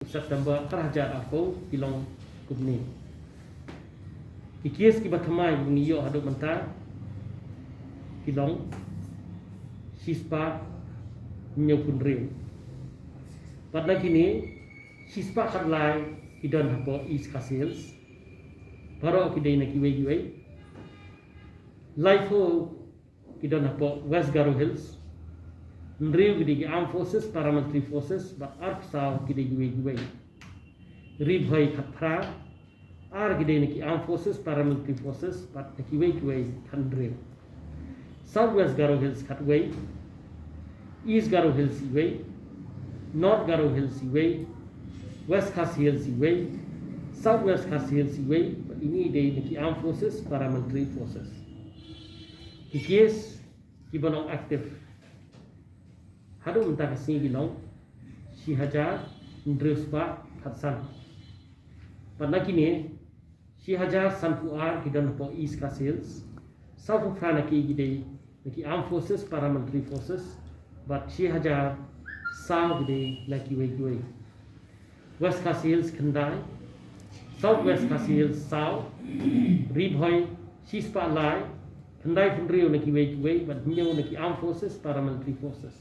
September kerajaan aku bilang kubni. Ikias kibat kemai bungiyo hadap mentah bilang sispa nyopun rim. Pada kini sispa kadlai idon hapo East Castles. Baru kidai nak iwe. Lifeo idon hapo West Garo Hills. Nriu kidai Armed Forces, Paramilitary Forces, but Arpsao kidai iwe. Ribhai Kapra, Ar kidai naki Armed Forces, Paramilitary Forces, but naki iwe Kandriu. Southwest Garo Hills Katway, East Garo Hills iwe, North Garo Hills iwe, West Khasi Hills iwe, Southwest Khasi Hills iwe, but ini day naki Armed Forces, Paramilitary Forces. Di case kibanong aktif. Hadu mentah kasih bilang si hajar ndrespa katsan. Pada kini si hajar sanpuar kidan po East Castles, South Africa kidai naki Armed Forces, Paramilitary Forces, but si hajar South kidai laki way. West Castles Kendai, Southwest Castles South, Ribhoi si spalai Kendai Fundrio naki way, but nyo naki Armed Forces, Paramilitary Forces.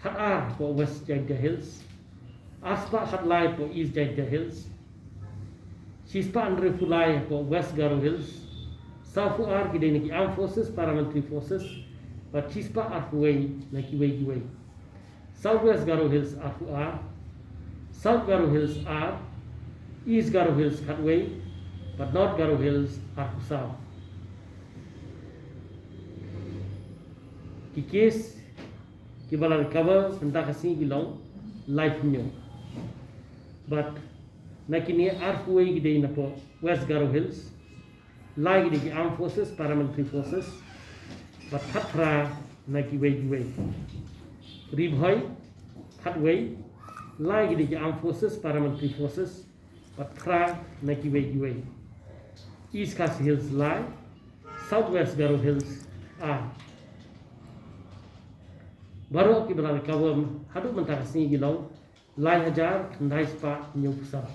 Khat ar po West Jaintia Hills, Aspa khat lai po East Jaintia Hills, Sispa Andre Fulai po West Garo Hills, South ar kidai naki Armed Forces, Paramilitary Forces, but Sispa ar way naki way. Southwest Garo Hills ar, South Garo Hills ar, East Garo Hills Khatway, but North Garo Hills ar South. Di case kibala recover tentang kasih bilang life nyo, but nakini arfway gede na po West Garo Hills, lai gede Armed Forces, Paramilitary Forces, but khatra naki way. Ribhoi khatway, lai gede Armed Forces, Paramilitary Forces, but khra naki way. East Khasi Hills lai, Southwest Garo Hills baru kibala recover hadu mentah kasih bilang lai hajar kendai spa nyo pusat.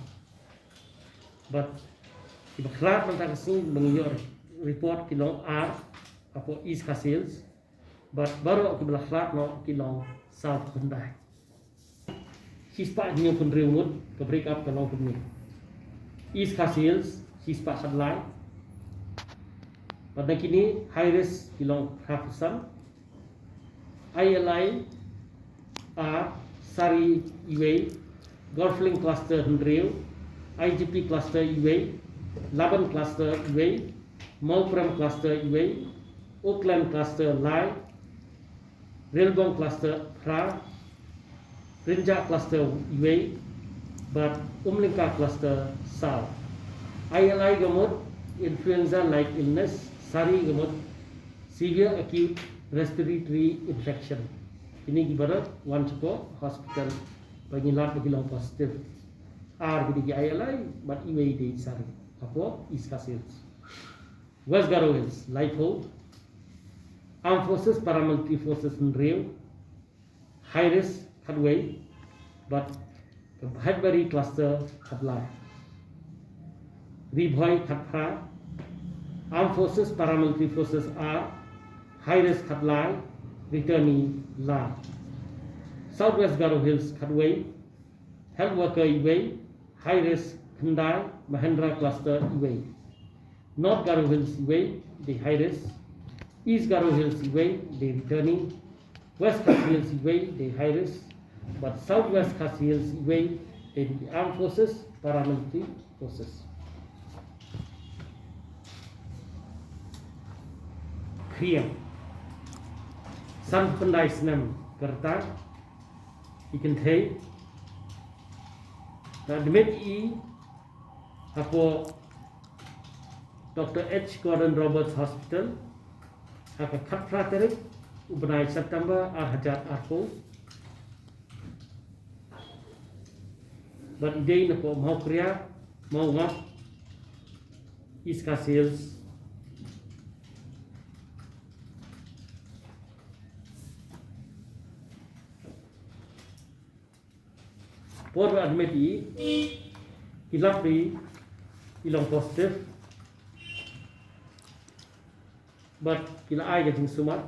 But kibaklat mentah kasih mengiyor report kilong apo East Khasi Hills, but baru kibala klat no kilong South Kendai. Sispa nyo pun reumut ke break up kalau kini. East Khasi Hills sispa kadlai. Pada kini high risk kilong Hapusan. ILI Sari Iwe, Golfling Cluster Hendriu, IGP Cluster Iwe, Laban Cluster Iwe, Maupram Cluster Iwe, Oakland Cluster Lai, Rilbong Cluster Pra, Rinja Cluster Iwe, but Umlingka Cluster South. ILI gamut influenza-like illness, Sari gamut severe acute respiratory infection. Ini ibarat one support hospital pengilat begilang positif. Gede ILI, but iwe di Sari. Apo East Castles, West Garo Hills, Lifeo, Armed Forces, Paramilitary Forces Nriu, high risk Khatway, but Hadbury Cluster Khatlai. Ribhoi Khatpra, Armed Forces, Paramilitary Forces high risk Khatlai, returning La. Southwest Garo Hills Khatway, Health Worker Iwe, high risk Kendai, Mahendra Cluster Iwe. North Garo Hills Iwe, the high risk. East Garo Hills Iwe, the returning. West Khasi Hills Iwe, the high risk. But Southwest Khasi Hills Iwe, the Armed Forces, Paramilitary Forces. Kriam San Pendai Senam Kerta ikan thei na demet apo Dr. H. Gordon Roberts Hospital haka khatra terik ubenai September hajar arko but idei na po mau kriya mau ngap East Khasi Hills por admit ilap ilong positive, but kila ai getting sumat.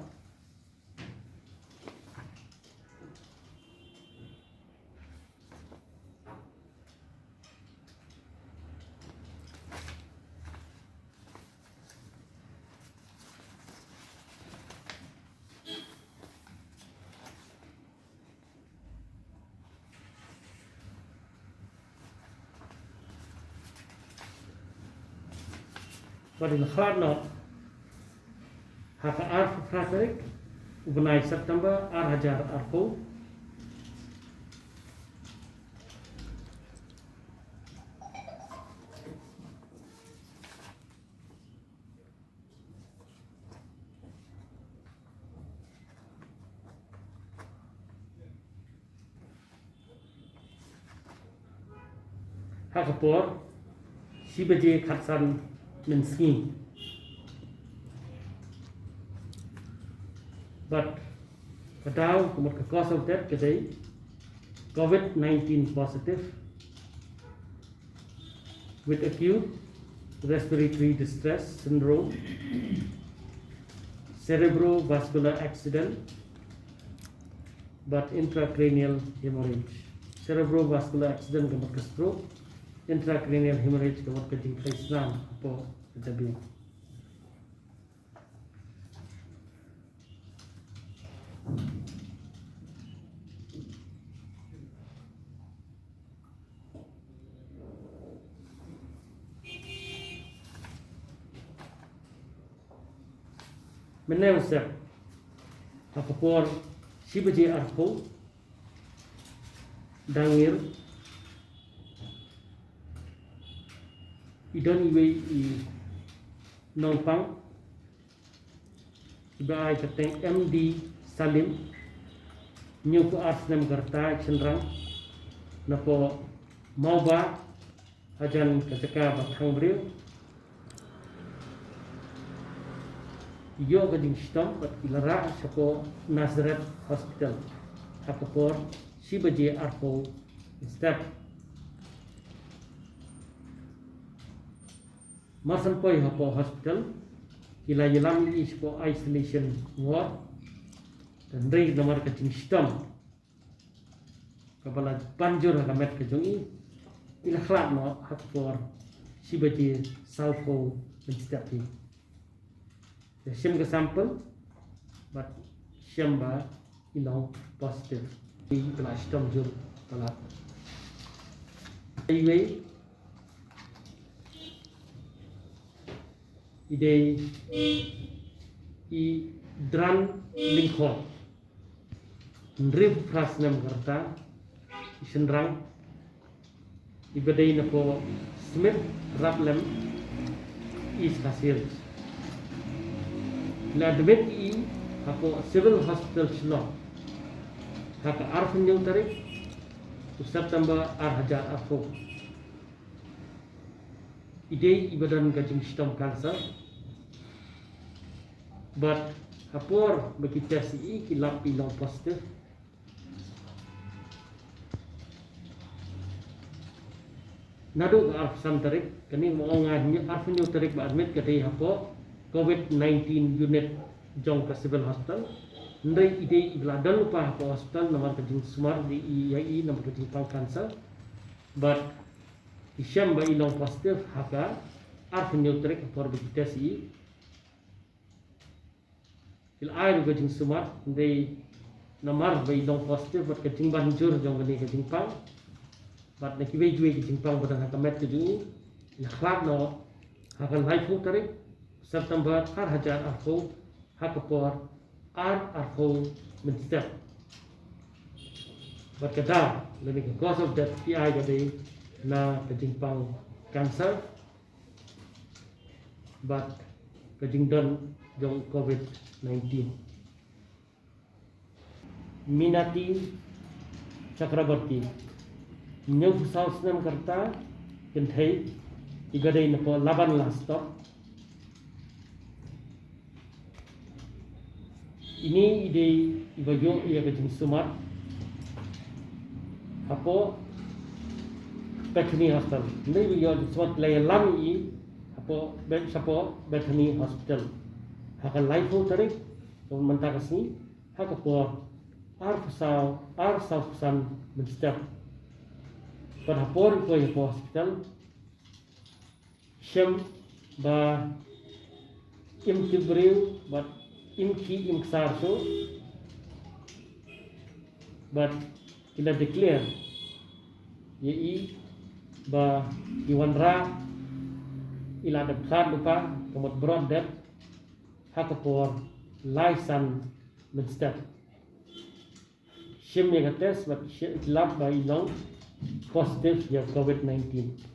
But in Khladno, haka arf Frederick, ubnai September hajar arpo. Haka por, si baje khatsan Minsky. But now, because of that, today, COVID-19 positive with acute respiratory distress syndrome, cerebrovascular accident, but intracranial hemorrhage. Cerebrovascular accident kemudian stroke, intracranial hemorrhage kemudian Islam apa kejadian. Menawi sep apa por si baje arpo dangir idon iwe nongpang iba ay kateng MD Salim nyuku asnem garta cenderang na po mau ba ajan kacaka batang beriu yo gading stom bat ilara sapo Nazareth Hospital hakapor si baje arpo step masan poi hapo hospital kila yelam ispo isolation ward dan rei nomor kecing stom kapala panjur hakamet kejungi ila khlap no hakapor si baje salpo step ni Sim ke sampel, but sim ba ilong positive. Di kelas tom jur telat. Iwe ide i dran lingkho. Nrib prasnam karta isenrang ibadai napo Smith Raplem is kasir. La debet i hapo civil hospital Shillong haka arfin yung tarik to September hajar arfo ide ibadan gajing stom cancer but hapor bagi tes i kilap ilong positif nadu arfsan tarik kani mo ngah arfin yung tarik ba admit kadai hapo COVID-19 unit jong ke civil hospital. Ndai ide ibladan lupa ke hospital nomor kejing sumar di IAI nomor kejing pang cancer. But isyam ba ilong positif haka arf neutrik for vegetasi. Il air kejing sumar ndai nomor ba ilong positif but kejing banjur jong gani kejing pang. But nak iwe juwe kejing pang badan haka met kejing. Nakhlak no haka laifu tarik. September hajar arfo hakapor arfo menstep. But kada lebih cause of death PI gade na kejimpang cancer. But kejingdon jong COVID-19. Minati Chakrabarti nyuk sausnam karta kenthai igade napo laban lastok. Ini ide ibayo ia kejing sumat hapo Bethany Hospital. Ini video disebut layan i apa Bethany Hospital. Hakan live tarik mentah kesini hakapor arsau pesan menstep. Pada por ko yung hospital siyem ba imtibriw but imki imksarso but ila declare ye ba iwanra ila debsar lupa kemot broad dep hakapor laisan menstep siyem yang tes but lab ba ilong positive ya COVID-19.